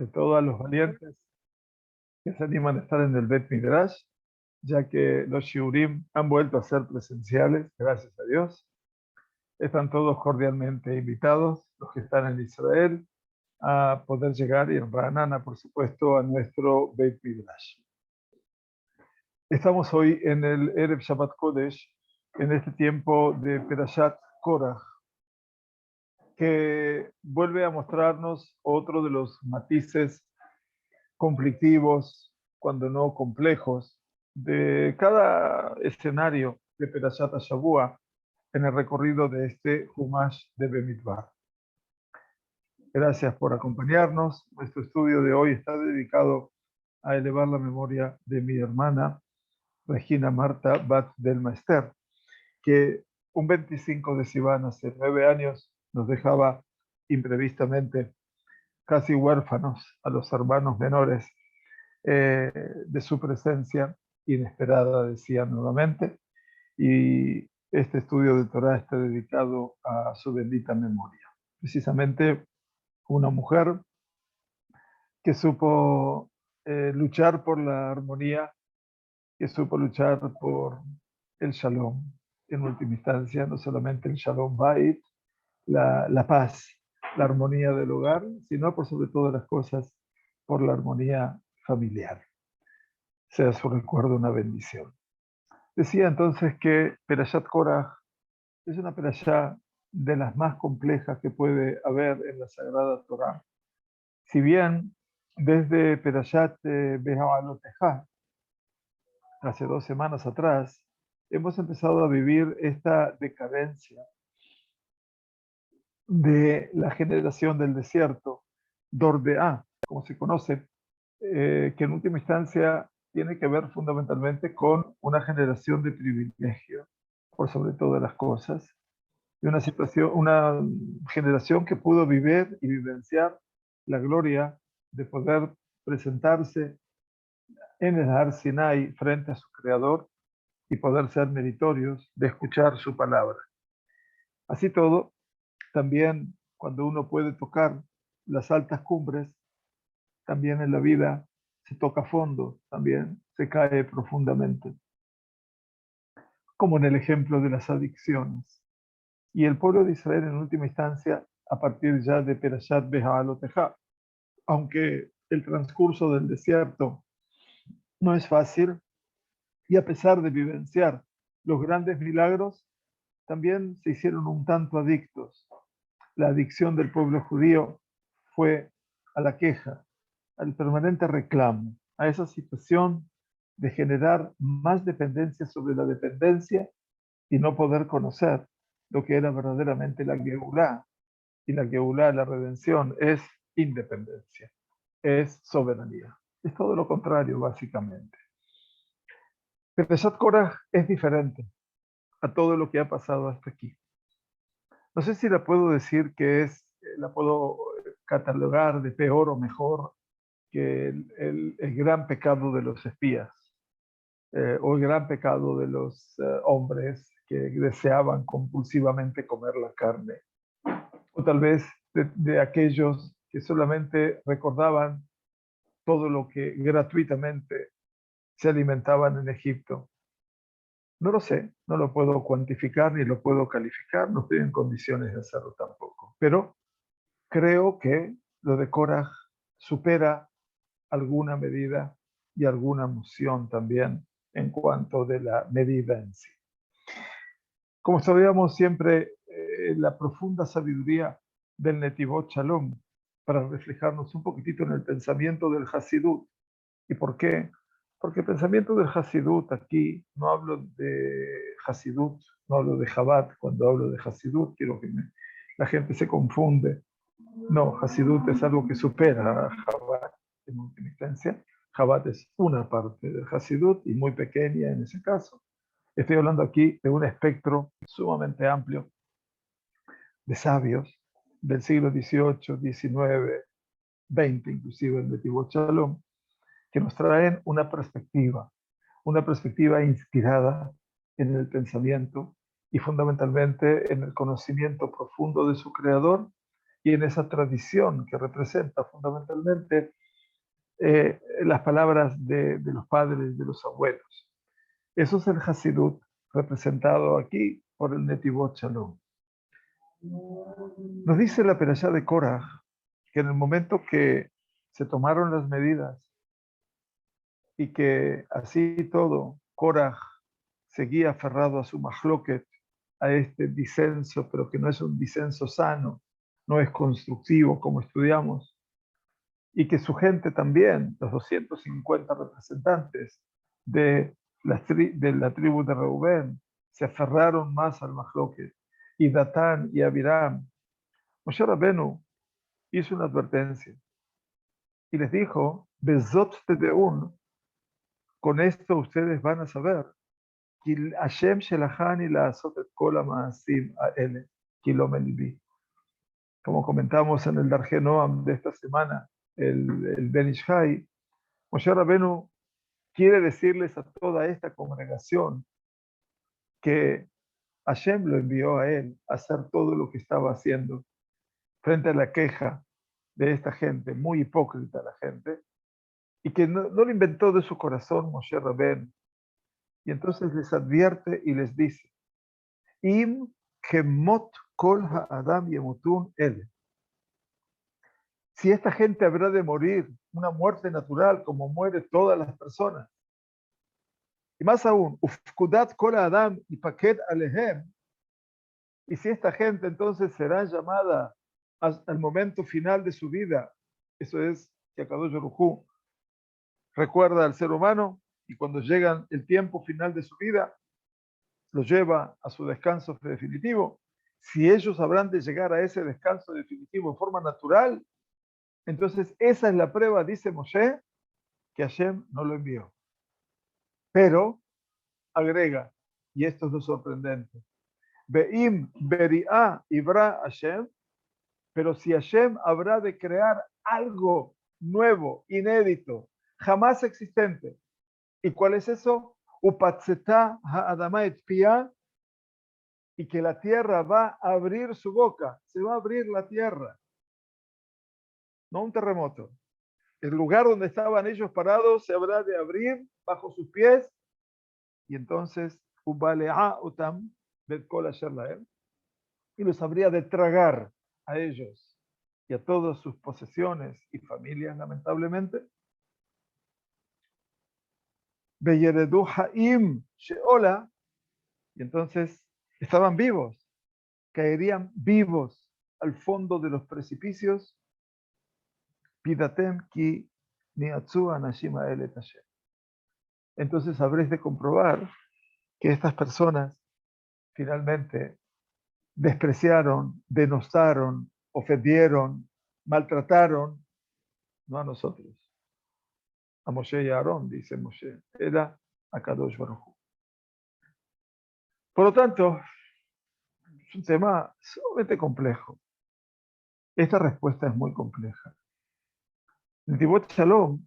ante todo a los valientes que se animan a estar en el Bet Midrash, ya que los Shiurim han vuelto a ser presenciales, gracias a Dios. Están todos cordialmente invitados, los que están en Israel, a poder llegar y en Ranana, por supuesto, a nuestro Bet Midrash. Estamos hoy en el Erev Shabbat Kodesh, en este tiempo de Perashat Korach, que vuelve a mostrarnos otro de los matices conflictivos, cuando no complejos, de cada escenario de Perashat Shavua en el recorrido de este Humash de Bemidbar. Gracias por acompañarnos. Nuestro estudio de hoy está dedicado a elevar la memoria de mi hermana Regina Marta Bat del Maester, que un 25 de Sivan, hace 9 años, nos dejaba imprevistamente casi huérfanos a los hermanos menores de su presencia inesperada, decía nuevamente, y este estudio de Torah está dedicado a su bendita memoria. Precisamente una mujer que supo luchar por la armonía, que supo luchar por el shalom, en última instancia, no solamente el shalom bait, la paz, la armonía del hogar, sino por sobre todas las cosas, por la armonía familiar. Sea su recuerdo una bendición. Decía entonces que Perashat Korach es una perashá de las más complejas que puede haber en la Sagrada Torá. Si bien desde Perashat Be'alotejá, hace 2 semanas atrás, hemos empezado a vivir esta decadencia de la generación del desierto, Dordeá, como se conoce, que en última instancia tiene que ver fundamentalmente con una generación de privilegio, por sobre todas las cosas, de una generación que pudo vivir y vivenciar la gloria de poder presentarse en el Har Sinai frente a su Creador y poder ser meritorios de escuchar su palabra. Así todo, también cuando uno puede tocar las altas cumbres, también en la vida se toca fondo, también se cae profundamente, como en el ejemplo de las adicciones. Y el pueblo de Israel en última instancia, a partir ya de Perashat Be'alotejá, aunque el transcurso del desierto no es fácil, y a pesar de vivenciar los grandes milagros, también se hicieron un tanto adictos. La adicción del pueblo judío fue a la queja, al permanente reclamo, a esa situación de generar más dependencia sobre la dependencia y no poder conocer lo que era verdaderamente la Geulá. Y la Geulá, la redención, es independencia, es soberanía. Es todo lo contrario, básicamente. Peshat Korach es diferente a todo lo que ha pasado hasta aquí. No sé si la puedo decir que la puedo catalogar de peor o mejor que el gran pecado de los espías, o el gran pecado de los hombres que deseaban compulsivamente comer la carne, o tal vez de aquellos que solamente recordaban todo lo que gratuitamente se alimentaban en Egipto. No lo sé, no lo puedo cuantificar ni lo puedo calificar, no estoy en condiciones de hacerlo tampoco, pero creo que lo de Korach supera alguna medida y alguna noción también en cuanto de la medida en sí. Como sabíamos siempre, la profunda sabiduría del Netivot Shalom para reflejarnos un poquitito en el pensamiento del Hasidut. ¿Y por qué? Porque el pensamiento del Hasidut aquí, no hablo de Hasidut, no hablo de Chabad, cuando hablo de Hasidut quiero que la gente se confunde. No, Hasidut es algo que supera a Chabad en última instancia. Chabad es una parte del Hasidut y muy pequeña en ese caso. Estoy hablando aquí de un espectro sumamente amplio de sabios del siglo XVIII, XIX, XX, inclusive el Netivot Shalom, que nos traen una perspectiva inspirada en el pensamiento y fundamentalmente en el conocimiento profundo de su creador y en esa tradición que representa fundamentalmente las palabras de los padres, de los abuelos. Eso es el Hasidut representado aquí por el Netivot Shalom. Nos dice la Perashá de Korah que en el momento que se tomaron las medidas y que así todo, Korah seguía aferrado a su mahloket, a este disenso, pero que no es un disenso sano, no es constructivo como estudiamos, y que su gente también, los 250 representantes de la tribu de Reubén, se aferraron más al mahloket, y Datán y Abiram. Moshe Rabenu hizo una advertencia y les dijo, Bezot tedeun, con esto ustedes van a saber, que Hashem shelachani la'asot et kol ha'ma'asim ha'ele, ki lo melibi. Como comentamos en el Darje Noam de esta semana, el Ben Ish Chai, Moshe Rabenu quiere decirles a toda esta congregación que Hashem lo envió a él a hacer todo lo que estaba haciendo frente a la queja de esta gente, muy hipócrita la gente, y que no lo inventó de su corazón Moshe Rabenu. Y entonces les advierte y les dice, Im kemot kol ha'adam yemutun ele. Si esta gente habrá de morir una muerte natural como muere todas las personas, y más aún, ufkudat kol ha'adam ipaket alehem, y si esta gente entonces será llamada al momento final de su vida, eso es, que Akadosh Baruj Hu recuerda al ser humano, y cuando llega el tiempo final de su vida, los lleva a su descanso definitivo. Si ellos habrán de llegar a ese descanso definitivo en forma natural, entonces esa es la prueba, dice Moshe, que Hashem no lo envió. Pero agrega, y esto es lo sorprendente, Be'im beri'a ibra Hashem, pero si Hashem habrá de crear algo nuevo, inédito, jamás existente. ¿Y cuál es eso? Upatzeta ha'adama et pia, y que la tierra va a abrir su boca, se va a abrir la tierra, no un terremoto. El lugar donde estaban ellos parados se habrá de abrir bajo sus pies, y entonces utam y los habría de tragar a ellos y a todas sus posesiones y familias, lamentablemente. Beyeredu ha'im sheola, y entonces estaban vivos, caerían vivos al fondo de los precipicios. Pidatem ki niatzu anashim ha'ele et Hashem. Entonces habréis de comprobar que estas personas finalmente despreciaron, denostaron, ofendieron, maltrataron, no a nosotros, a Moshe y a Aarón, dice Moshe, era a Kadosh Baruj Hu. Por lo tanto, es un tema sumamente complejo. Esta respuesta es muy compleja. En Tibot Shalom,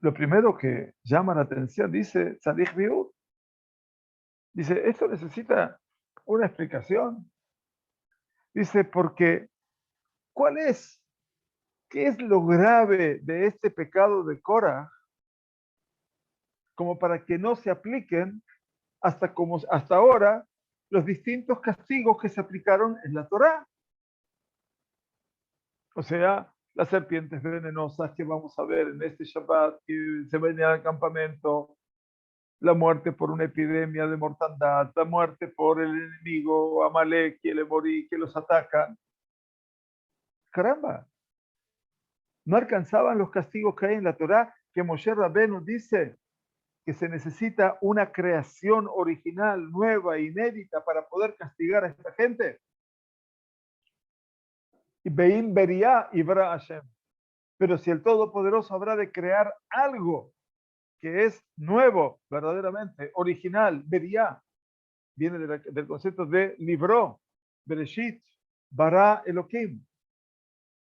lo primero que llama la atención dice Tzadich Biur. Dice, esto necesita una explicación. Dice, porque ¿cuál es? ¿Qué es lo grave de este pecado de Korah como para que no se apliquen hasta ahora los distintos castigos que se aplicaron en la Torá? O sea, las serpientes venenosas que vamos a ver en este Shabbat, que se venía al campamento, la muerte por una epidemia de mortandad, la muerte por el enemigo Amalek y el Emorí que los atacan. Caramba, no alcanzaban los castigos que hay en la Torá, que Moshe Rabenu dice que se necesita una creación original, nueva, inédita para poder castigar a esta gente. Y Beim Beria Ibra Hashem. Pero si el Todopoderoso habrá de crear algo que es nuevo, verdaderamente, original, Beria, viene del concepto de libró, Bereshit, Bara Elohim.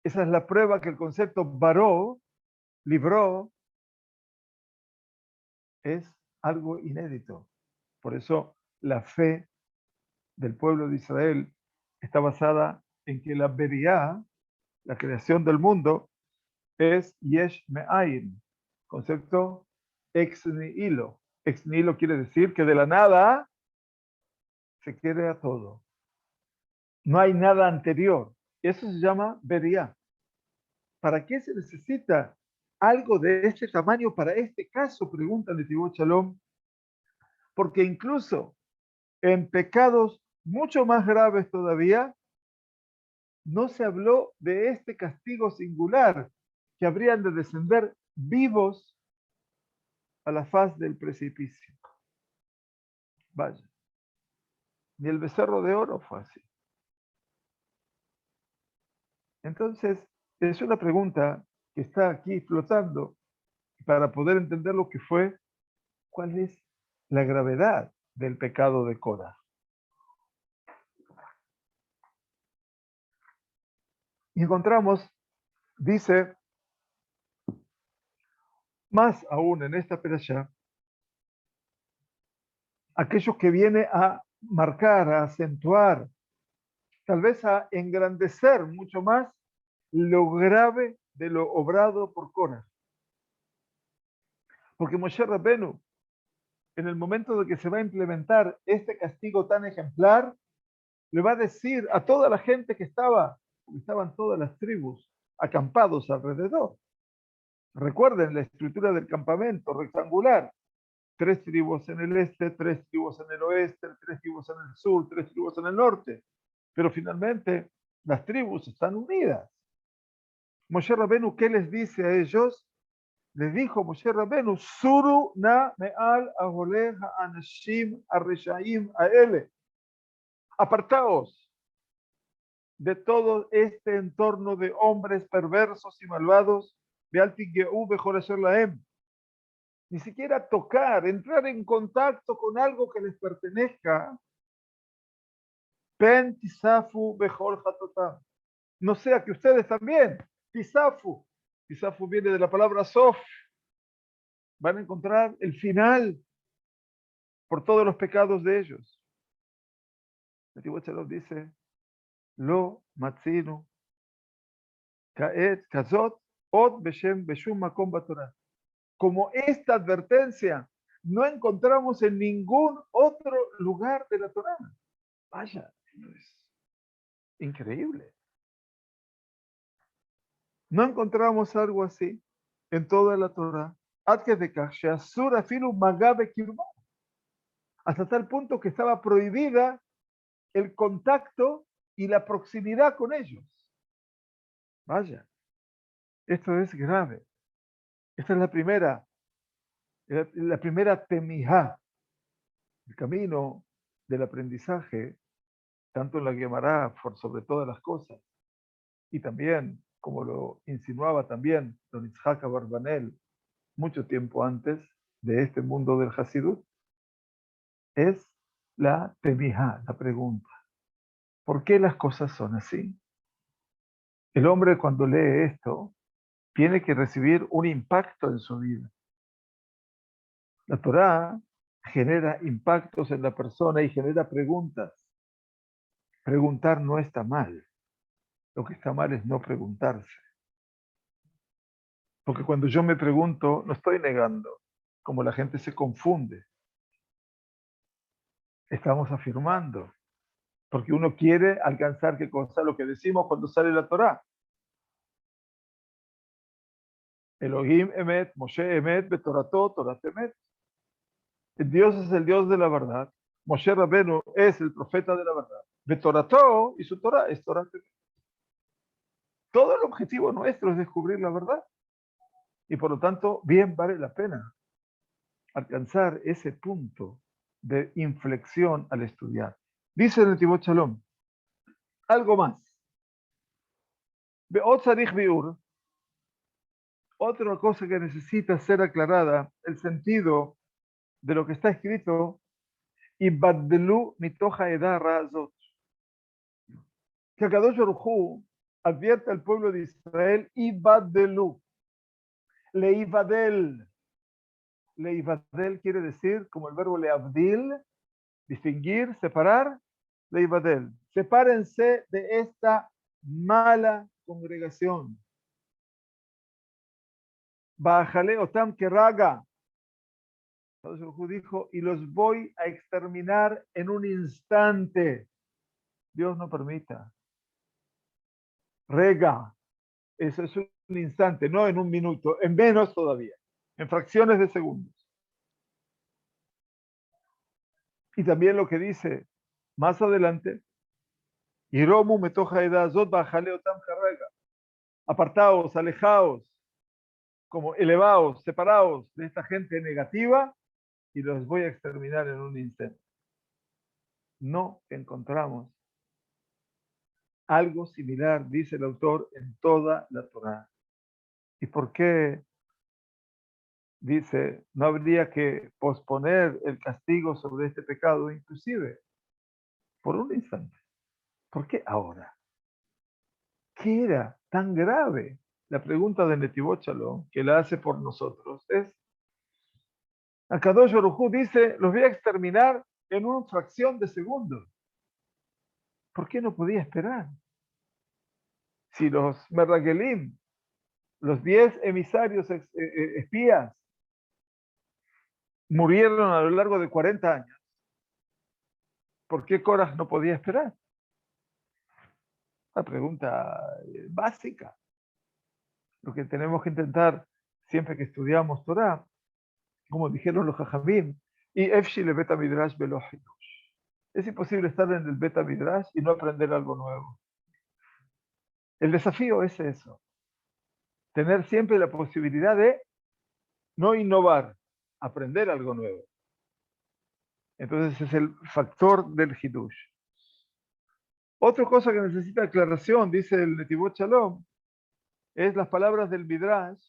Esa es la prueba que el concepto baró, libró, es algo inédito. Por eso la fe del pueblo de Israel está basada en que la Beriá la creación del mundo, es yesh me'ayin, concepto ex nihilo. Ex nihilo quiere decir que de la nada se crea todo. No hay nada anterior. Eso se llama Beriah. ¿Para qué se necesita algo de este tamaño para este caso? Pregunta Netivot Shalom. Porque incluso en pecados mucho más graves todavía, no se habló de este castigo singular, que habrían de descender vivos a la faz del precipicio. Vaya, ni el becerro de oro fue así. Entonces, es una pregunta que está aquí flotando para poder entender lo que fue, cuál es la gravedad del pecado de Korah. Y encontramos, dice, más aún en esta perashá, aquello que viene a marcar, a acentuar, tal vez a engrandecer mucho más lo grave de lo obrado por Korah. Porque Moshe Rabbenu, en el momento de que se va a implementar este castigo tan ejemplar, le va a decir a toda la gente que estaban todas las tribus acampados alrededor. Recuerden la estructura del campamento rectangular. 3 tribus en el este, 3 tribus en el oeste, 3 tribus en el sur, 3 tribus en el norte. Pero finalmente las tribus están unidas. Moshe Rabbenu, ¿qué les dice a ellos? Les dijo Moshe Rabbenu, Suru na me'al aholeh ha'anashim ha'reshaim ha'ele. Apartaos de todo este entorno de hombres perversos y malvados, de Altigeu Bejor Asher Lahem. Ni siquiera tocar, entrar en contacto con algo que les pertenezca. Pen tisafu Bejor Hatotam. No sea que ustedes también, tisafu. Tisafu viene de la palabra sof. Van a encontrar el final por todos los pecados de ellos. El Tibot Shalom dice, Lo matzinu kaet kazot od beshem beshum makom batorah. Como esta advertencia no encontramos en ningún otro lugar de la Torá. Vaya, es increíble. No encontramos algo así en toda la Torá. Hasta tal punto que estaba prohibida el contacto y la proximidad con ellos. Vaya, esto es grave. Esta es la primera temijá, el camino del aprendizaje, tanto en la Gemara, por sobre todas las cosas, y también, como lo insinuaba también don Itzhak Abarbanel, mucho tiempo antes de este mundo del Hasidut, es la temijá, la pregunta. ¿Por qué las cosas son así? El hombre cuando lee esto tiene que recibir un impacto en su vida. La Torá genera impactos en la persona y genera preguntas. Preguntar no está mal. Lo que está mal es no preguntarse. Porque cuando yo me pregunto, no estoy negando, como la gente se confunde. Estamos afirmando, porque uno quiere alcanzar qué cosa, lo que decimos cuando sale la Torá. Elohim emet, Moshe emet, betorato, torat emet. Dios es el Dios de la verdad. Moshe Rabbenu es el profeta de la verdad. Betorato y su Torah es torat emet. Todo el objetivo nuestro es descubrir la verdad. Y por lo tanto, bien vale la pena alcanzar ese punto de inflexión al estudiar. Dice el Tibot Shalom, algo más. Otra cosa que necesita ser aclarada, el sentido de lo que está escrito, Ibadlu mitoja edara azot. Que Akadosh Baruj Hu advierte al pueblo de Israel, Ibadlu, leivadel. Leivadel quiere decir, como el verbo leavdil, distinguir, separar, leivadel. Sepárense de esta mala congregación. Bajale otam keraga. Jesús dijo, y los voy a exterminar en un instante. Dios no permita. Rega. Eso es un instante, no en un minuto, en menos todavía, en fracciones de segundos. Y también lo que dice más adelante, Hiromu metoja edazot bajale otam keraga. Apartaos, alejaos, como elevados, separados de esta gente negativa y los voy a exterminar en un instante. No encontramos algo similar, dice el autor, en toda la Torá. ¿Y por qué? Dice, no habría que posponer el castigo sobre este pecado, inclusive por un instante. ¿Por qué ahora? ¿Qué era tan grave? La pregunta de Netivot Shalom, que la hace por nosotros, es, Akadosh Baruj Hu dice, los voy a exterminar en una fracción de segundo. ¿Por qué no podía esperar? Si los Merragelim, los 10 emisarios espías, murieron a lo largo de 40 años, ¿por qué Korah no podía esperar? Una pregunta básica. Lo que tenemos que intentar siempre que estudiamos Torah, como dijeron los Jajamim, y Efshi le Beta Midrash Belo Hidush. Es imposible estar en el Beta Midrash y no aprender algo nuevo. El desafío es eso. Tener siempre la posibilidad de no innovar, aprender algo nuevo. Entonces es el factor del Hidush. Otra cosa que necesita aclaración, dice el Netivot Shalom, es las palabras del Midrash,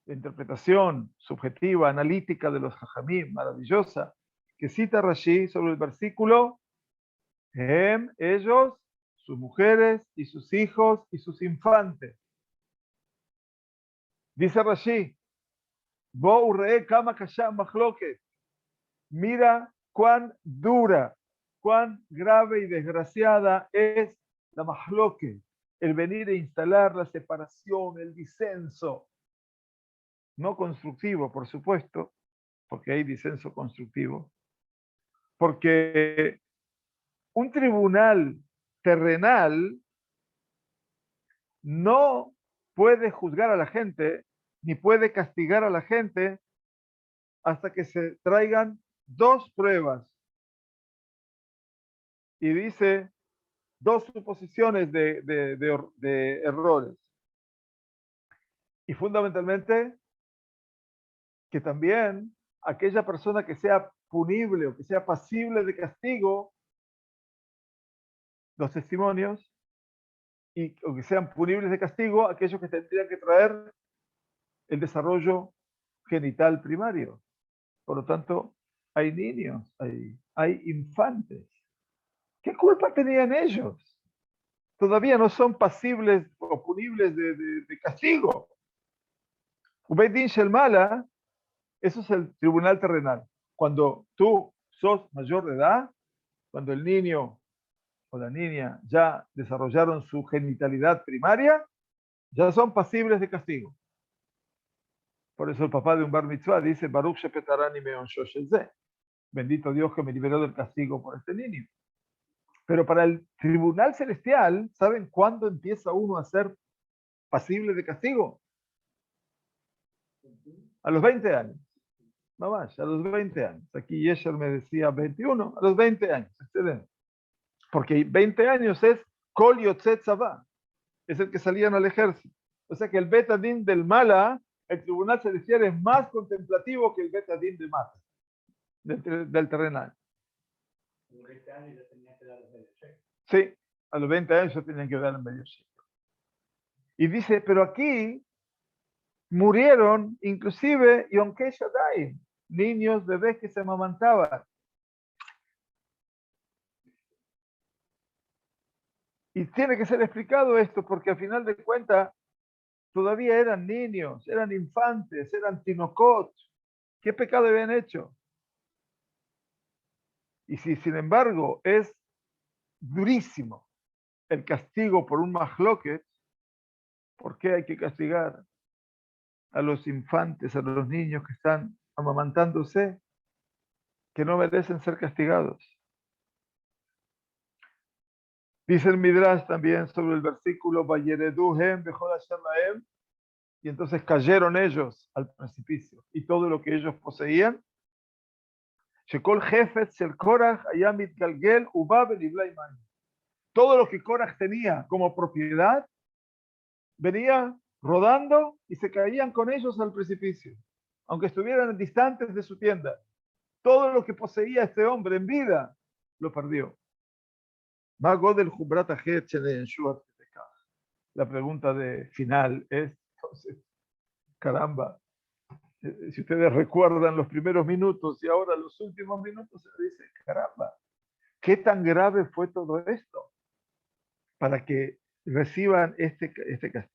la interpretación subjetiva, analítica de los Jajamim, maravillosa, que cita Rashi sobre el versículo, ellos, sus mujeres y sus hijos y sus infantes. Dice Rashi, Bo urre kama kasham machloket. Mira cuán dura, cuán grave y desgraciada es la mahloket, el venir a instalar la separación, el disenso, no constructivo, por supuesto, porque hay disenso constructivo, porque un tribunal terrenal no puede juzgar a la gente, ni puede castigar a la gente hasta que se traigan dos pruebas. Y dice dos suposiciones de errores. Y fundamentalmente, que también aquella persona que sea punible o que sea pasible de castigo, los testimonios, o que sean punibles de castigo, aquellos que tendrían que traer el desarrollo genital primario. Por lo tanto, hay niños, hay infantes. ¿Qué culpa tenían ellos? Todavía no son pasibles o punibles de castigo. Ubeit Din Shel Mala, eso es el tribunal terrenal. Cuando tú sos mayor de edad, cuando el niño o la niña ya desarrollaron su genitalidad primaria, ya son pasibles de castigo. Por eso el papá de un bar mitzvah dice, Baruch shepetarani meon shoshel. Bendito Dios que me liberó del castigo por este niño. Pero para el tribunal celestial, ¿saben cuándo empieza uno a ser pasible de castigo? A los 20 años. No más, a los 20 años. Aquí Yesher me decía 21, a los 20 años. Excelente. Porque 20 años es Kol Yotzet Tzavá. Es el que salían al ejército. O sea que el Betadín del Mala, el tribunal celestial es más contemplativo que el Betadín de Mata, del terrenal. A los 20 años ya tenían que dar el medio cheque. Sí, a los 20 años ya tenían que dar el medio cheque. Y dice, pero aquí murieron inclusive Yonkei Shaddai, niños, bebés que se amamantaban. Y tiene que ser explicado esto porque al final de cuentas todavía eran niños, eran infantes, eran tinocot. ¿Qué pecado habían hecho? Y si sin embargo es durísimo el castigo por un mahloket, ¿Por qué hay que castigar a los infantes, a los niños que están amamantándose, que no merecen ser castigados? Dice el Midrash también sobre el versículo Vayereduhem bechol asher lahem, y entonces cayeron ellos al precipicio y todo lo que ellos poseían. Shekol Jefetz shel Korach hayam mitgalgel uba beniblai mayim. Todo lo que Korach tenía como propiedad venía rodando y se caían con ellos al precipicio, aunque estuvieran distantes de su tienda. Todo lo que poseía este hombre en vida lo perdió. La pregunta de final es, entonces, caramba, si ustedes recuerdan los primeros minutos y ahora los últimos minutos, se dice, caramba, ¿qué tan grave fue todo esto para que reciban este castigo?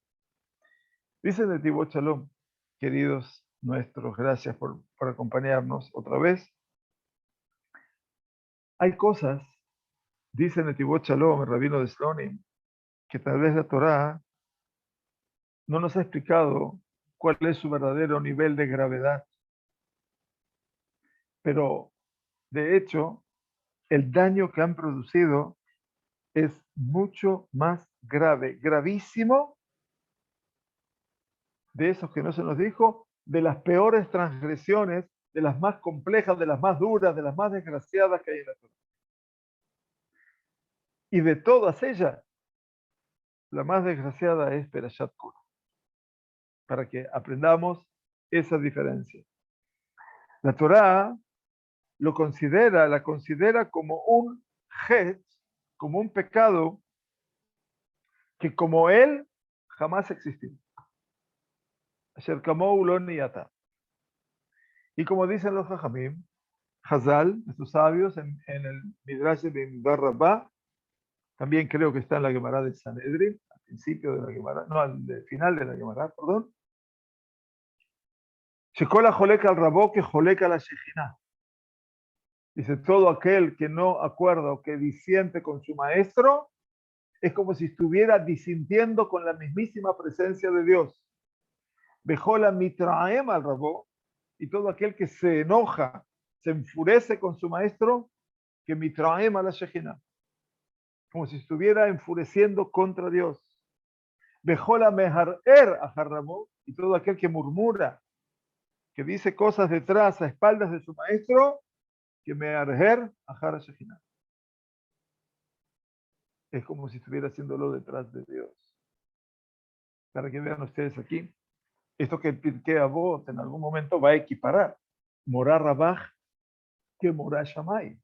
Dice Netivot Shalom, queridos nuestros, gracias por acompañarnos otra vez. Hay cosas, dice Netivot Shalom, el rabino de Slonim, que tal vez la Torá no nos ha explicado cuál es su verdadero nivel de gravedad. Pero, de hecho, el daño que han producido es mucho más grave, gravísimo, de esos que no se nos dijo, de las peores transgresiones, de las más complejas, de las más duras, de las más desgraciadas que hay en la Torá. Y de todas ellas, la más desgraciada es Perashat Kura, para que aprendamos esa diferencia. La Torá la considera como un het, como un pecado que como él jamás existió. Asher kamou lo niyata. Y como dicen los Jajamim, Hazal, nuestros sabios, en el Midrash de Midbar Rabbah, también creo que está en la Gemara de Sanedrin, al principio de la Gemara, no, al final de la Gemara, perdón. Shekola joleka al rabó que joleka la Shejina. Dice, todo aquel que no acuerda o que disiente con su maestro, es como si estuviera disintiendo con la mismísima presencia de Dios. Bejola mitraem al rabó, y todo aquel que se enoja, se enfurece con su maestro, que mitraem a la Shejina, como si estuviera enfureciendo contra Dios. Bejola meharer a Jarramó, y todo aquel que murmura, que dice cosas detrás, a espaldas de su maestro, que meharer a Jara Shejina. Es como si estuviera haciéndolo detrás de Dios. Para que vean ustedes aquí, esto que el Pirkei Avot en algún momento va a equiparar Morá Rabaj que Morá Shammai.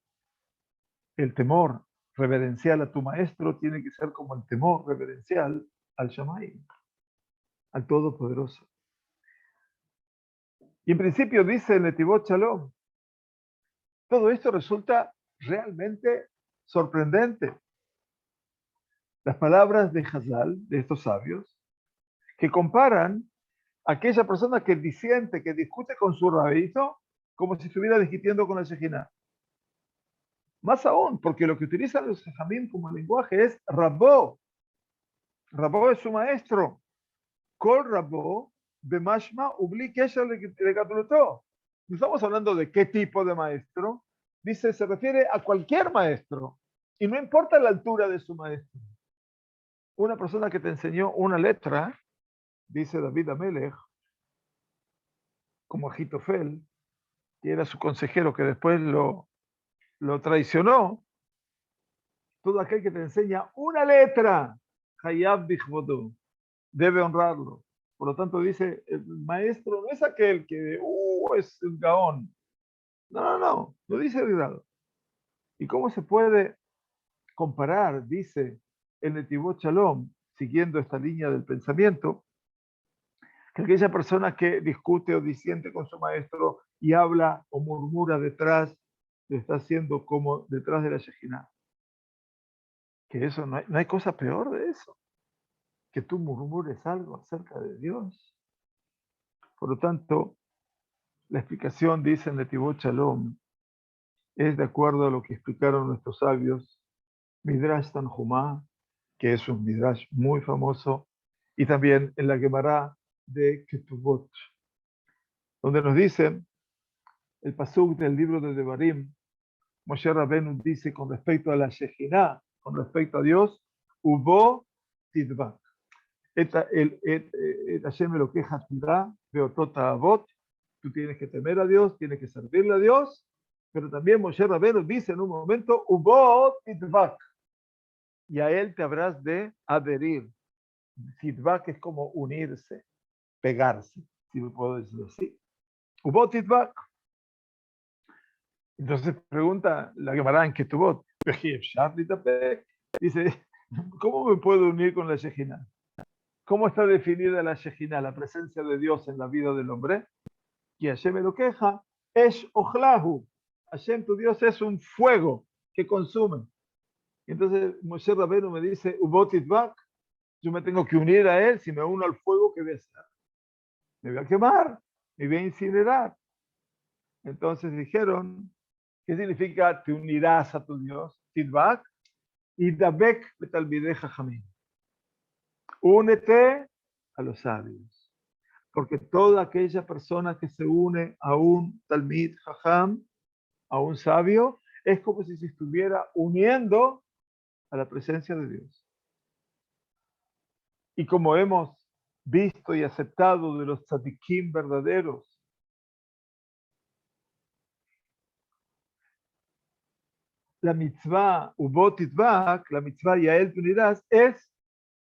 El temor reverencial a tu maestro tiene que ser como el temor reverencial al Shammai, al Todopoderoso. Y en principio dice el Netivot Shalom, todo esto resulta realmente sorprendente. Las palabras de Hazal, de estos sabios, que comparan a aquella persona que disiente, que discute con su rabito, como si estuviera discutiendo con la Shejina. Más aún, porque lo que utilizan los Jajamim como lenguaje es Rabó. Rabó es su maestro. Kol Rabó, bemashma ubli kesher legatulotó. No estamos hablando de qué tipo de maestro. Dice, se refiere a cualquier maestro. Y no importa la altura de su maestro. Una persona que te enseñó una letra, dice David Amelech, como Agitofel, que era su consejero que después lo traicionó, todo aquel que te enseña una letra, Hayab Bichvodu, debe honrarlo. Por lo tanto, dice, el maestro no es aquel que es el gaón. No, lo dice el grado. ¿Y cómo se puede comparar, dice el Netivot Shalom, siguiendo esta línea del pensamiento, que aquella persona que discute o disiente con su maestro y habla o murmura detrás, lo está haciendo como detrás de la Shejina? Que eso no hay cosa peor de eso, que tú murmures algo acerca de Dios. Por lo tanto, la explicación, dice en Netivot Shalom, es de acuerdo a lo que explicaron nuestros sabios, Midrash Tanjumá, que es un Midrash muy famoso, y también en la Gemara de Ketubot, donde nos dicen el pasuk del libro de Devarim. Moshe Rabbeinu dice con respecto a la Shejinah, con respecto a Dios, Ubo Tidbak. El Hashem lo queja Tidá, Beotota Avot. Tú tienes que temer a Dios, tienes que servirle a Dios, pero también Moshe Rabbeinu dice en un momento, Ubo Tidbak, y a él te habrás de adherir. Tidbak es como unirse, pegarse, si me puedo decir así. Ubo Tidbak. Entonces pregunta la Gemara en Ketubot, dice, ¿cómo me puedo unir con la Shejinah? ¿Cómo está definida la Shejinah, la presencia de Dios en la vida del hombre? Y Hashem me lo queja, Esh Ochlahu. Hashem, tu Dios, es un fuego que consume. Y entonces Moshe Rabbeinu me dice, Ubotitbak, yo me tengo que unir a él. Si me uno al fuego, ¿qué voy a hacer? Me voy a quemar, me voy a incinerar. Entonces dijeron, ¿qué significa te unirás a tu Dios? Tidbak y Dabek betalmidei jajamim. Únete a los sabios. Porque toda aquella persona que se une a un talmid jajam, a un sabio, es como si se estuviera uniendo a la presencia de Dios. Y como hemos visto y aceptado de los tzadikim verdaderos, la mitzvah ubotitbak, la mitzvah yael tunirás, es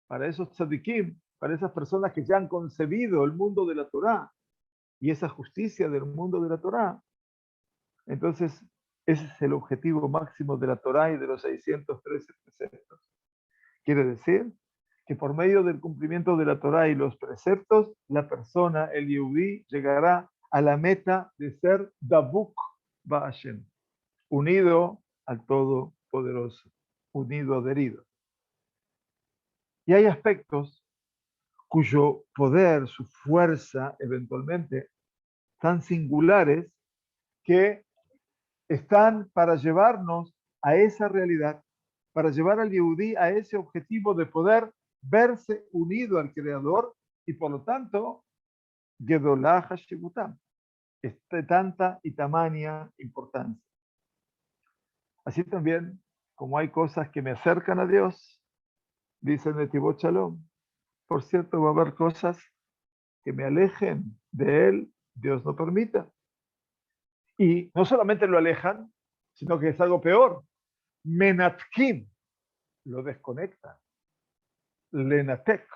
para esos tzadikim, para esas personas que ya han concebido el mundo de la Torá y esa justicia del mundo de la Torá. Entonces, ese es el objetivo máximo de la Torá y de los 613 preceptos. Quiere decir que por medio del cumplimiento de la Torá y los preceptos, la persona, el Yehudí, llegará a la meta de ser Dabuk Ba'Hashem, unido al Todopoderoso, unido, adherido. Y hay aspectos cuyo poder, su fuerza, eventualmente, tan singulares que están para llevarnos a esa realidad, para llevar al Yehudí a ese objetivo de poder verse unido al Creador y por lo tanto, Gedolah Hashibutam, tanta y tamaña importancia. Así también, como hay cosas que me acercan a Dios, dice Netivot Shalom, por cierto, va a haber cosas que me alejen de Él, Dios no permita. Y no solamente lo alejan, sino que es algo peor. Menatkim, lo desconecta. Lenatek.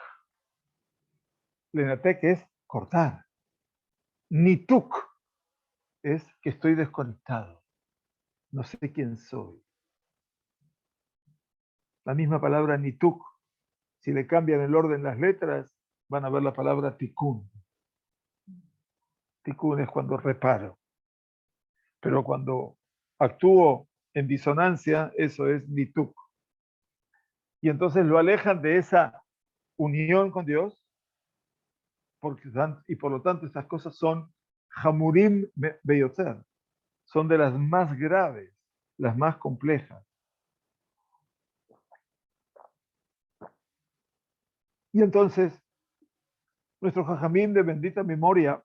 Lenatek es cortar. Nituk es que estoy desconectado. No sé quién soy. La misma palabra nituk, si le cambian el orden las letras, van a ver la palabra tikkun. Tikkun es cuando reparo. Pero cuando actúo en disonancia, eso es nituk. Y entonces lo alejan de esa unión con Dios, y por lo tanto estas cosas son hamurim beyoter, son de las más graves, las más complejas. Y entonces, nuestros jajamín de bendita memoria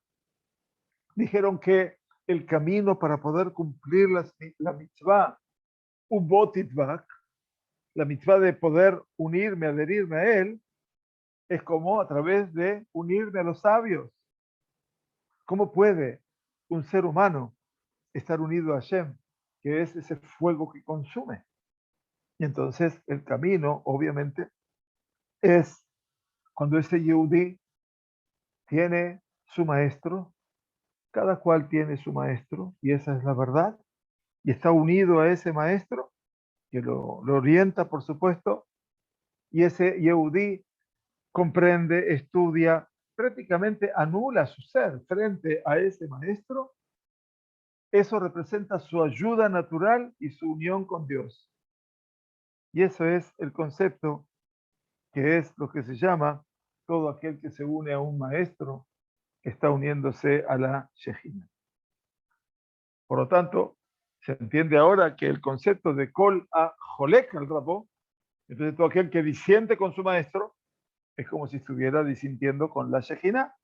dijeron que el camino para poder cumplir la mitzvah ubotitvak, la mitzvah de poder unirme, adherirme a él, es como a través de unirme a los sabios. ¿Cómo puede un ser humano estar unido a Hashem, que es ese fuego que consume? Y entonces el camino, obviamente, es cuando ese Yehudí tiene su maestro, cada cual tiene su maestro, y esa es la verdad, y está unido a ese maestro, que lo orienta, por supuesto, y ese Yehudí comprende, estudia, prácticamente anula su ser frente a ese maestro. Eso representa su ayuda natural y su unión con Dios. Y eso es el concepto que es lo que se llama todo aquel que se une a un maestro, que está uniéndose a la Shejina. Por lo tanto, se entiende ahora que el concepto de Kol a Jolek al Rabó, entonces todo aquel que disiente con su maestro, Es como si estuviera disintiendo con la Shejina.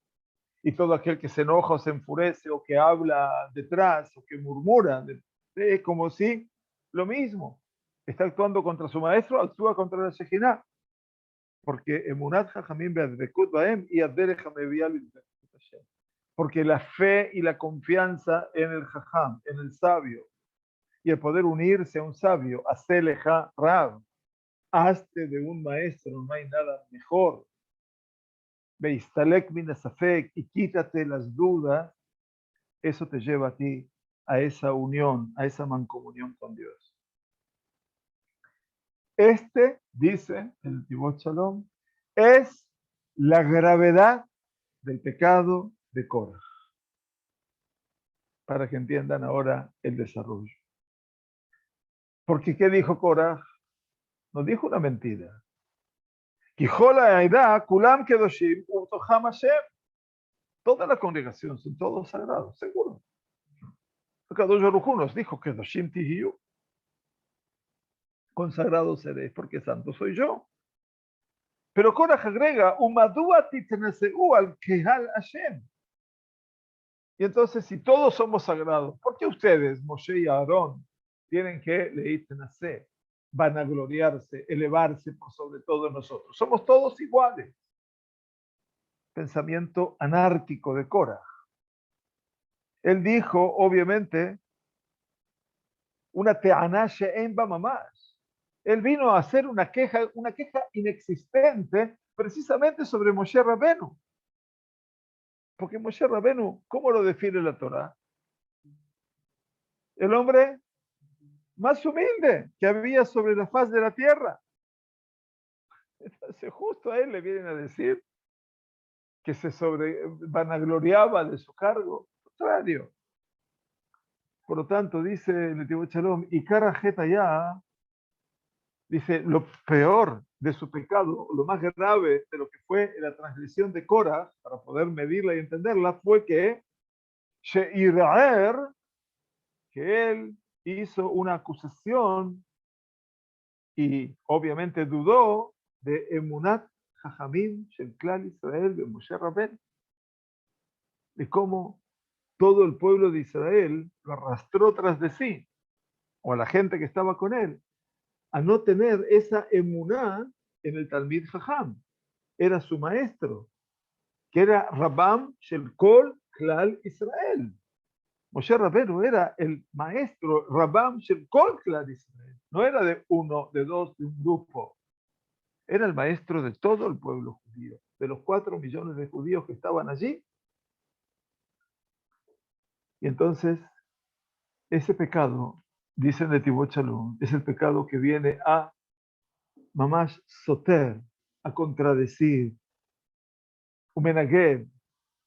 Y todo aquel que se enoja o se enfurece o que habla detrás o que murmura, es como si lo mismo. Está actuando contra su maestro, actúa contra la Shejina. Porque emunat jajamim be'advekut baem y adderech hamevia lidvekut Hashem. Porque la fe y la confianza en el jajam, en el sabio, y el poder unirse a un sabio, haceleja rab, hazte de un maestro, no hay nada mejor. Beistalek min asafek, y quítate las dudas, eso te lleva a ti a esa unión, a esa mancomunión con Dios. Dice el Tibot Shalom, es la gravedad del pecado de Korah, para que entiendan ahora el desarrollo. Porque ¿qué dijo Korah? No dijo una mentira. Kulam kedoshim utocham Hashem. Toda la congregación son todos sagrados, seguro. Kadosh Baruj Hu nos dijo kedoshim tihiyu. Consagrados seréis porque santo soy yo. Pero Korah agrega, umadua titnaseu al kehal Hashem. Y entonces, si todos somos sagrados, ¿por qué ustedes, Moshe y Aarón, tienen que leitnase, vanagloriarse, elevarse por sobre todo nosotros? Somos todos iguales. Pensamiento anárquico de Korah. Él dijo, obviamente, una te'aná she'en ba mamash. Él vino a hacer una queja inexistente, precisamente sobre Moshe Rabenu. Porque Moshe Rabenu, ¿cómo lo define la Torá? El hombre más humilde que había sobre la faz de la tierra. Entonces, justo a él le vienen a decir que se vanagloriaba de su cargo. Contrario. Por lo tanto, dice el Tibot Shalom, y Karajeta ya, dice, lo peor de su pecado, lo más grave de lo que fue la transgresión de Korah, para poder medirla y entenderla, fue que She'iraer, que él hizo una acusación y obviamente dudó de Emunat Jajamim Shel Klal Israel de Moshe Rabén, de cómo todo el pueblo de Israel lo arrastró tras de sí, o a la gente que estaba con él, a no tener esa emuná en el Talmid Jajam. Era su maestro, que era Rabam Shel Kol Klal Israel. Moshe Rabbeinu era el maestro Rabam Shel Kol Klal Israel. No era de uno, de dos, de un grupo. Era el maestro de todo el pueblo judío. De los 4 millones de judíos que estaban allí. Y entonces, ese pecado, dicen de Tibot Shalom, es el pecado que viene a mamash soter, a contradecir, umenaged,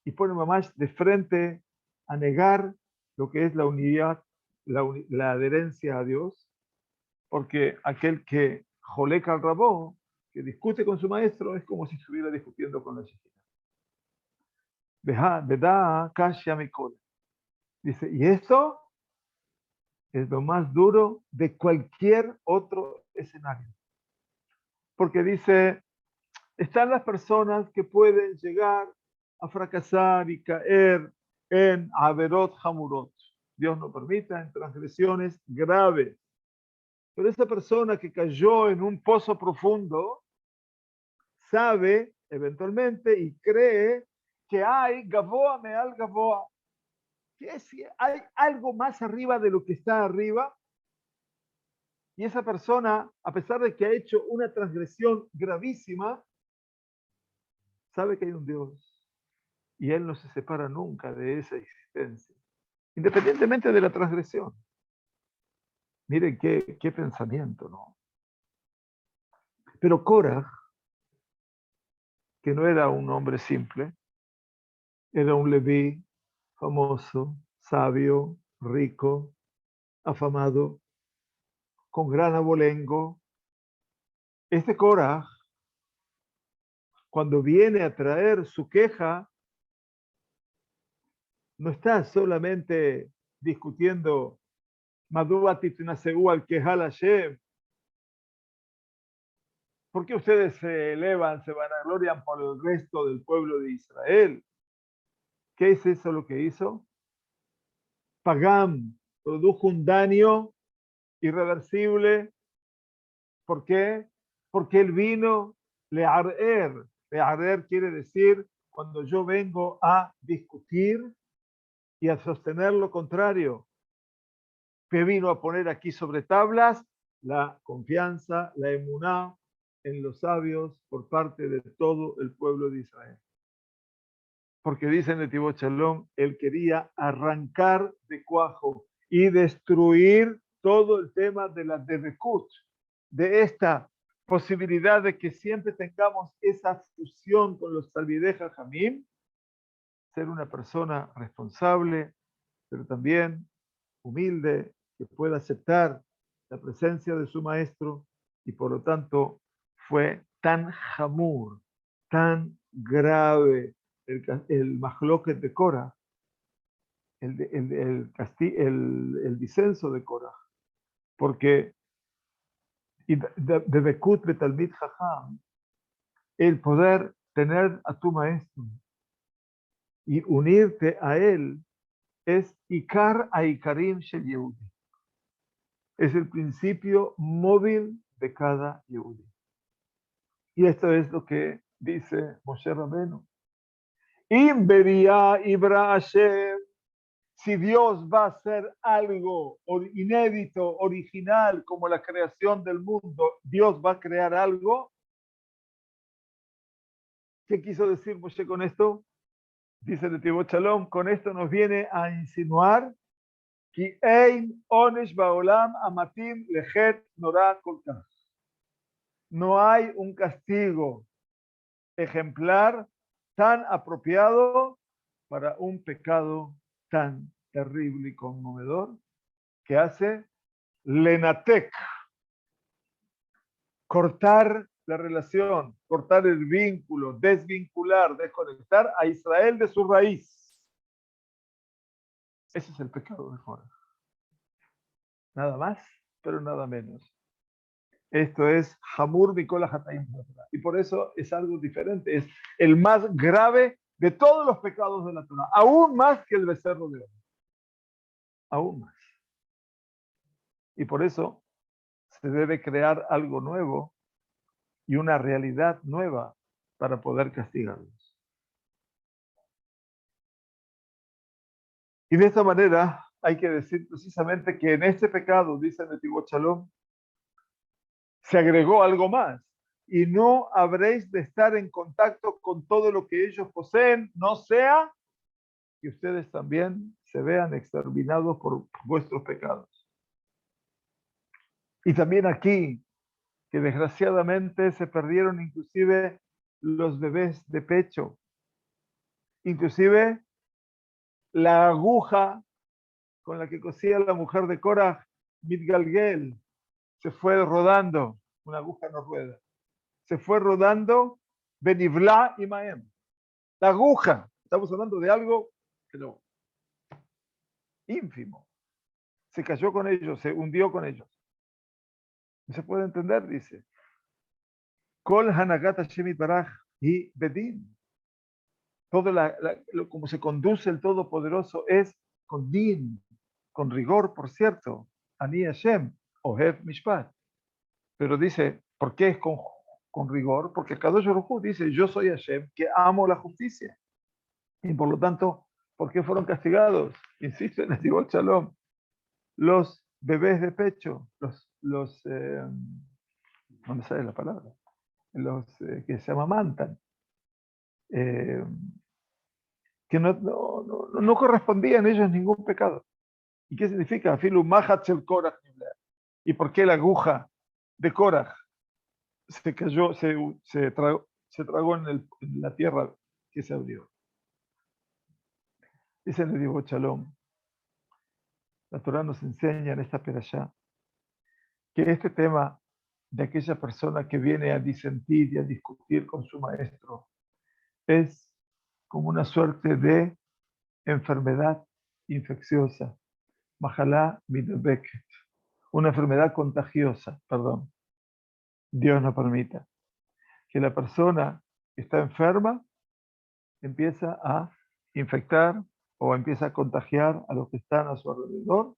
y pone mamash de frente a negar lo que es la unidad, la adherencia a Dios, porque aquel que joleka al rabó, que discute con su maestro, es como si estuviera discutiendo con la Shekhinah. Veda kashya mikol. Dice, y esto es lo más duro de cualquier otro escenario. Porque dice, están las personas que pueden llegar a fracasar y caer en averot hamurot. Dios no permita, en transgresiones graves. Pero esa persona que cayó en un pozo profundo sabe eventualmente y cree que hay Gavoa Meal Gavoa, que si hay algo más arriba de lo que está arriba, y esa persona, a pesar de que ha hecho una transgresión gravísima, sabe que hay un Dios y él no se separa nunca de esa existencia, independientemente de la transgresión. Miren qué pensamiento, ¿no? Pero Korah, que no era un hombre simple, era un leví famoso, sabio, rico, afamado, con gran abolengo. Este Korah, cuando viene a traer su queja, no está solamente discutiendo Madúa Titnaseu al Kehal Hashem, ¿Por qué ustedes se elevan, se vanaglorian por el resto del pueblo de Israel? ¿Qué es eso lo que hizo? Pagam produjo un daño irreversible. ¿Por qué? Porque él vino learer. Learer quiere decir cuando yo vengo a discutir y a sostener lo contrario. Que vino a poner aquí sobre tablas la confianza, la emuná en los sabios por parte de todo el pueblo de Israel. Porque dice Netivot Shalom, él quería arrancar de cuajo y destruir todo el tema de la Debekut, de esta posibilidad de que siempre tengamos esa fusión con los Talmidei Jajamim, ser una persona responsable, pero también humilde, que pueda aceptar la presencia de su maestro y por lo tanto fue tan jamur, tan grave el mahloket de Korah, el disenso de Korah, porque de Bekut Betalmid Jajam, el poder tener a tu maestro y unirte a él es Ikar a Ikarim Shel Yehudi. Es el principio móvil de cada Yehudi. Y esto es lo que dice Moshe Rabbeinu. Im beria ibra Hashem, si Dios va a hacer algo inédito, original, como la creación del mundo, Dios va a crear algo. ¿Qué quiso decir Moshe con esto? Dice el Tibot Shalom, con esto nos viene a insinuar que ein onesh baolam amatim lechet norah kol kach. No hay un castigo ejemplar tan apropiado para un pecado tan terrible y conmovedor que hace lenatek, cortar la relación, cortar el vínculo, desvincular, desconectar a Israel de su raíz. Ese es el pecado de Jorah. Nada más, pero nada menos. Esto es Hamur Mikola Hatayim. Y por eso es algo diferente. Es el más grave de todos los pecados de la Torah. Aún más que el becerro de oro. Aún más. Y por eso se debe crear algo nuevo y una realidad nueva para poder castigarlos. Y de esta manera hay que decir precisamente que en este pecado, dice el Tibot Shalom, se agregó algo más. Y no habréis de estar en contacto con todo lo que ellos poseen, no sea que ustedes también se vean exterminados por vuestros pecados. Y también aquí, que desgraciadamente se perdieron inclusive los bebés de pecho, inclusive la aguja con la que cosía la mujer de Korah, Mitgalgel, se fue rodando, una aguja no rueda, se fue rodando Benivla y Maem. La aguja, estamos hablando de algo, pero ínfimo. Se cayó con ellos, se hundió con ellos. No se puede entender, dice. Kol Hanagat Hashem Baraj y Bedin. Todo como se conduce el Todopoderoso es con din, con rigor, por cierto. Ani Hashem, Ohev Mishpat. Pero dice, ¿por qué es con rigor? Porque Kadosh Baruj Hu dice, yo soy Hashem, que amo la justicia. Y por lo tanto, ¿por qué fueron castigados? Insisto en el Tibot Shalom. Los bebés de pecho, no me sale la palabra, los que se amamantan, que no correspondían a ellos ningún pecado. ¿Y qué significa? Filu mahat shel Korach. ¿Y por qué la aguja de Korach se cayó, se tragó en la tierra que se abrió? Dice el Tibot Shalom, la Torah nos enseña en esta perashá que este tema de aquella persona que viene a disentir y a discutir con su maestro es como una suerte de enfermedad infecciosa, Mahalá midbeket, una enfermedad contagiosa, perdón, Dios no permita. que la persona que está enferma empieza a infectar o empieza a contagiar a los que están a su alrededor,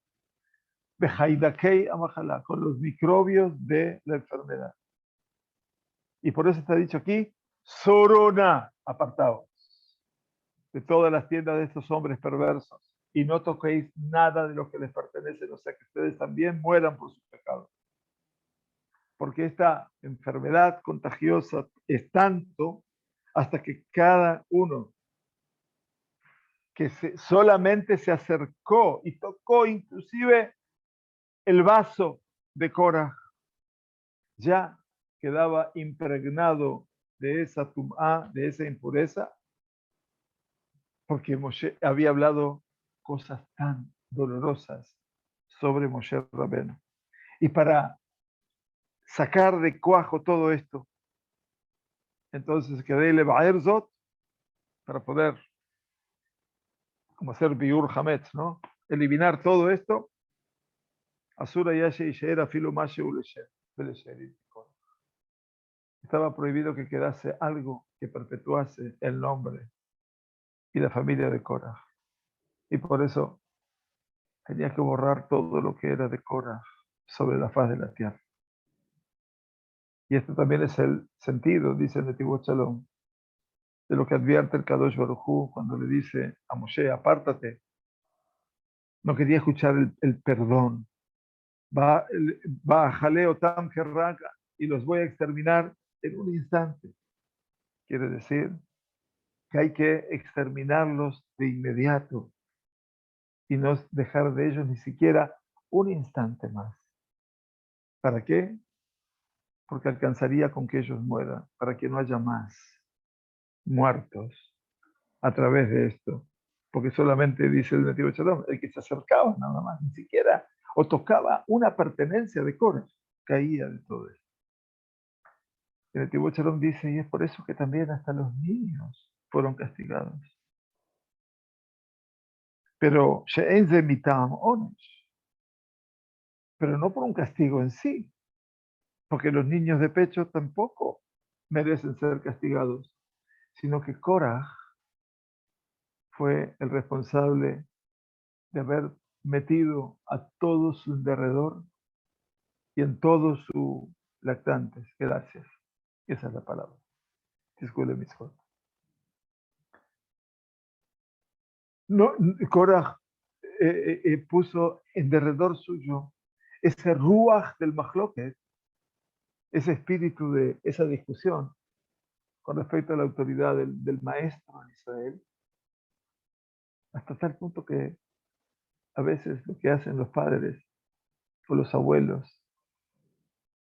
behaidakei amajalá, con los microbios de la enfermedad. Y por eso está dicho aquí, sorona, apartaos de todas las tiendas de estos hombres perversos y no toquéis nada de lo que les pertenece, o sea que ustedes también mueran por sus pecados. Porque esta enfermedad contagiosa es tanto hasta que cada uno que solamente se acercó y tocó inclusive el vaso de Korah, ya quedaba impregnado de esa tumá, de esa impureza, porque Moshe había hablado cosas tan dolorosas sobre Moshe Rabbeinu. Y para sacar de cuajo todo esto, entonces quedé levaer zot para poder, como hacer biur hametz, ¿no? Eliminar todo esto. Asura yashe isheera filo mashe ulesher. Estaba prohibido que quedase algo que perpetuase el nombre y la familia de Korah. Y por eso tenía que borrar todo lo que era de Korah sobre la faz de la tierra. Y esto también es el sentido, dice el Netivot Shalom, de lo que advierte el Kadosh Baruj Hu cuando le dice a Moshe, apártate. No quería escuchar el perdón. Va a jaleo tam kerraga y los voy a exterminar en un instante. Quiere decir que hay que exterminarlos de inmediato y no dejar de ellos ni siquiera un instante más. ¿Para qué? Porque alcanzaría con que ellos mueran, para que no haya más muertos a través de esto. Porque solamente dice el Nativo Shalom, el que se acercaba nada más, ni siquiera, o tocaba una pertenencia de Korah, caía de todo esto. El Nativo Shalom dice, y es por eso que también hasta los niños fueron castigados. Pero she'en ze mitam onesh, pero no por un castigo en sí, porque los niños de pecho tampoco merecen ser castigados, sino que Korah fue el responsable de haber metido a todo su derredor y en todo su lactantes. Gracias. Esa es la palabra. Disculpe mis fotos. No, Korah puso en derredor suyo ese ruach del mahloket, ese espíritu de esa discusión con respecto a la autoridad del maestro en Israel, hasta tal punto que a veces lo que hacen los padres o los abuelos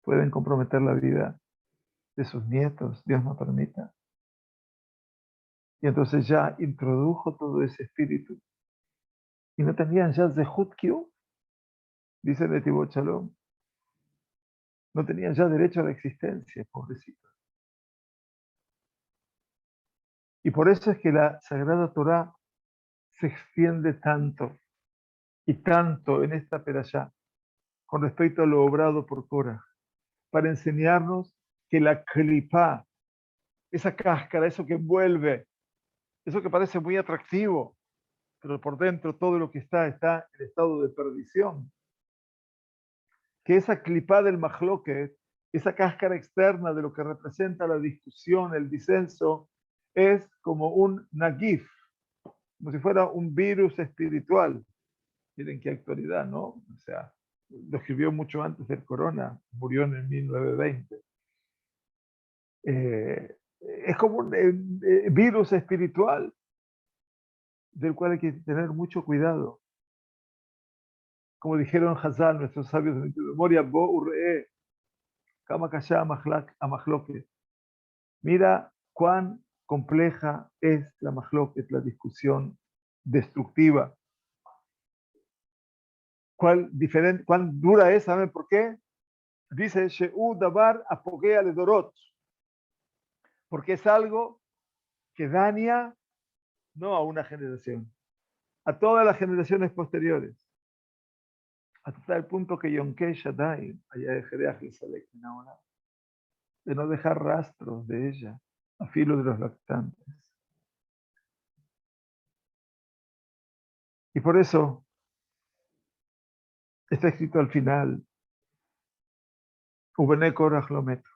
pueden comprometer la vida de sus nietos, Dios no permita. Y entonces ya introdujo todo ese espíritu. Y no tenían ya Zehut Kiyum, dice Netivot Shalom. No tenían ya derecho a la existencia, pobrecitos. Y por eso es que la Sagrada Torá se extiende tanto y tanto en esta perashá con respecto a lo obrado por Korah, para enseñarnos que la klipá, esa cáscara, eso que envuelve, eso que parece muy atractivo, pero por dentro todo lo que está en estado de perdición. Que esa clipá del mahloket, esa cáscara externa de lo que representa la discusión, el disenso, es como un nagif, como si fuera un virus espiritual. Miren qué actualidad, ¿no? O sea, lo escribió mucho antes del corona, murió en el 1920. Es como un virus espiritual del cual hay que tener mucho cuidado. Como dijeron Hazal, nuestros sabios de memoria, Bo Urre, Kama Kasha Amachloket. Mira cuán compleja es la mahloket, la discusión destructiva. Cuán dura es, ¿saben por qué? Dice She'u Dabar Apogea le Dorot. Porque es algo que daña no a una generación, a todas las generaciones posteriores. Hasta el punto que Yonke Shaddai, allá de Jereach y Salek, de no dejar rastros de ella, a filo de los lactantes. Y por eso está escrito al final, Ubené Korach lo meto.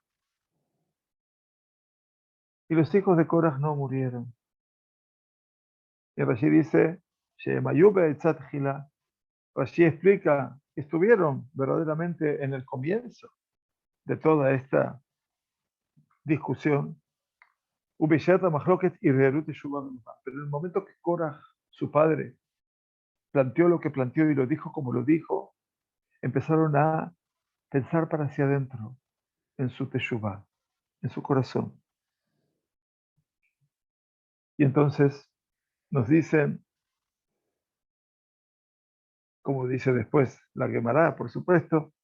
Y los hijos de Korach no murieron. Y Rashi dice, Shemayube Etzat Gila. Rashi explica que estuvieron verdaderamente en el comienzo de toda esta discusión. Ubeshata Mahloket y Reerut Teshuvah. Pero en el momento que Korach, su padre, planteó lo que planteó y lo dijo como lo dijo, empezaron a pensar para hacia adentro, en su Teshuvah, en su corazón. Y entonces nos dicen, como dice después la Gemara, por supuesto,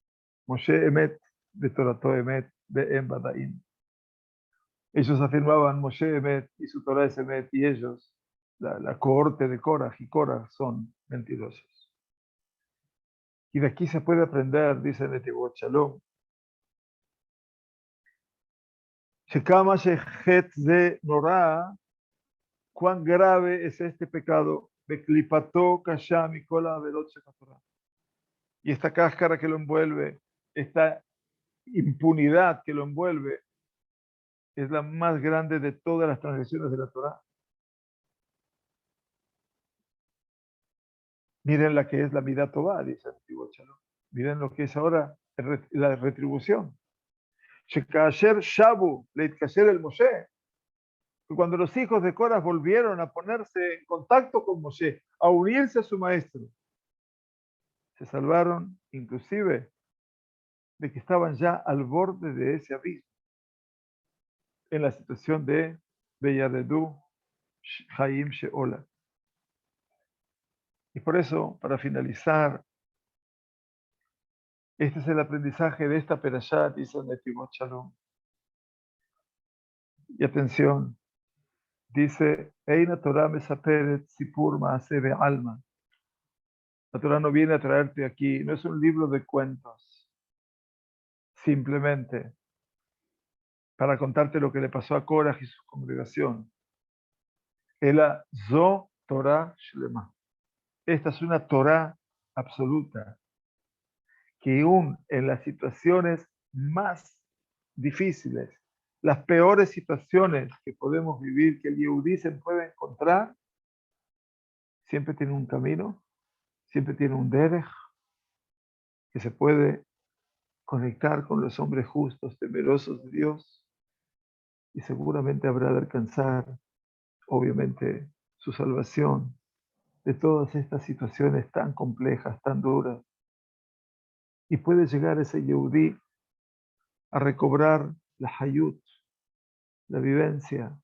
Moshe Emet, de Torato Emet, de Embadaim. Ellos afirmaban Moshe Emet y su Torah es Emet, y ellos, la cohorte de Korah y Korah, son mentirosos. Y de aquí se puede aprender, dice Netivot Shalom, Shekama Shechet de Norah, cuán grave es este pecado, Beklipato Kasham y Kola Velot Shekatorah. Y esta cáscara que lo envuelve, esta impunidad que lo envuelve, es la más grande de todas las transgresiones de la Torah. Miren la que es la Midat Tová, dice el antiguo Shalom. Miren lo que es ahora la retribución. Shekasher Shabu, Leitkasher el Moshe. Cuando los hijos de Korah volvieron a ponerse en contacto con Moshe, a unirse a su maestro, se salvaron inclusive de que estaban ya al borde de ese abismo, en la situación de Beyaredu Haim Sheola. Y por eso, para finalizar, este es el aprendizaje de esta perashá, dice Netivot Shalom. Y atención, dice, Eina Torah mesaperet sipur maaseh alma. La Torah no viene a traerte aquí, no es un libro de cuentos, simplemente para contarte lo que le pasó a Korah y su congregación. Ela zo Torah shlema. Esta es una Torah absoluta, que aún en las situaciones más difíciles, las peores situaciones que podemos vivir, que el Yehudí se puede encontrar, siempre tiene un camino, siempre tiene un derech, que se puede conectar con los hombres justos, temerosos de Dios, y seguramente habrá de alcanzar, obviamente, su salvación de todas estas situaciones tan complejas, tan duras. Y puede llegar ese Yehudí a recobrar la hayut, la vivencia,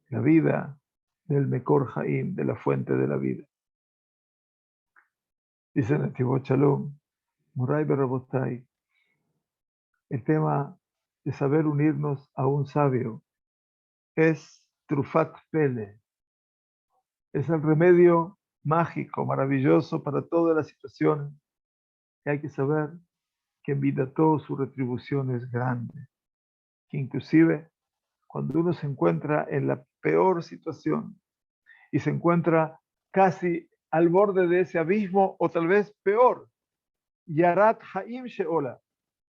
la vida del Mekor Haim, de la fuente de la vida. Dice Netivot Shalom, Moray Berabotai, el tema de saber unirnos a un sabio es Trufat Pele, es el remedio mágico, maravilloso para todas las situaciones. Y hay que saber que en vida todo su retribución es grande, que inclusive cuando uno se encuentra en la peor situación y se encuentra casi al borde de ese abismo o tal vez peor, Yarat Haim Sheola,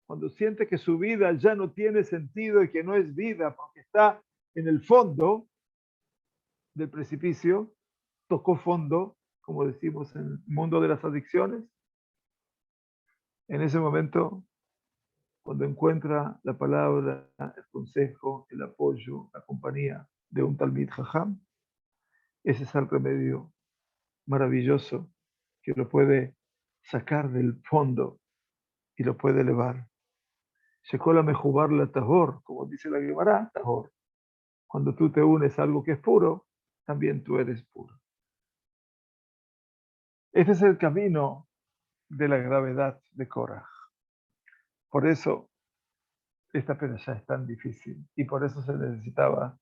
cuando siente que su vida ya no tiene sentido y que no es vida porque está en el fondo del precipicio, tocó fondo, como decimos en el mundo de las adicciones, en ese momento, cuando encuentra la palabra, el consejo, el apoyo, la compañía de un Talmid Jajam, ese es el remedio maravilloso que lo puede sacar del fondo y lo puede elevar. Shekola mejubar la tahor, como dice la Gemara, tahor. Cuando tú te unes a algo que es puro, también tú eres puro. Este es el camino de la gravedad de Korah. Por eso esta perashá es tan difícil y por eso se necesitaba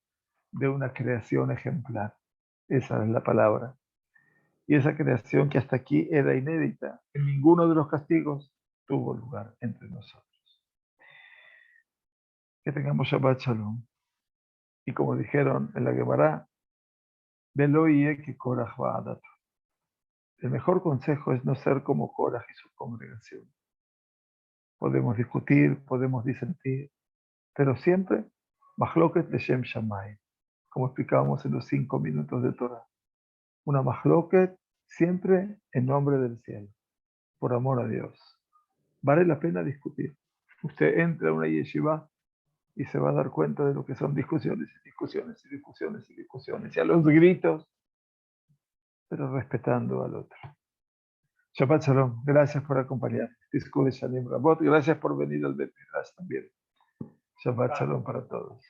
de una creación ejemplar. Esa es la palabra. Y esa creación que hasta aquí era inédita, en ninguno de los castigos tuvo lugar entre nosotros. Que tengamos Shabbat Shalom. Y como dijeron en la Gemara, Velo yeh que Korach va'adat. El mejor consejo es no ser como Korach y su congregación. Podemos discutir, podemos disentir, pero siempre Mahloket Leshem Shammai, como explicábamos en los 5 minutos de Torah. Una Mahloket siempre en nombre del cielo, por amor a Dios. Vale la pena discutir. Usted entra a una yeshiva y se va a dar cuenta de lo que son discusiones y discusiones y discusiones y discusiones. Y a los gritos, pero respetando al otro. Shabbat Shalom. Gracias por acompañarme. Disculpe, Shalim Rabot. Gracias por venir al Bet Midrash también. Shabbat Shalom para todos.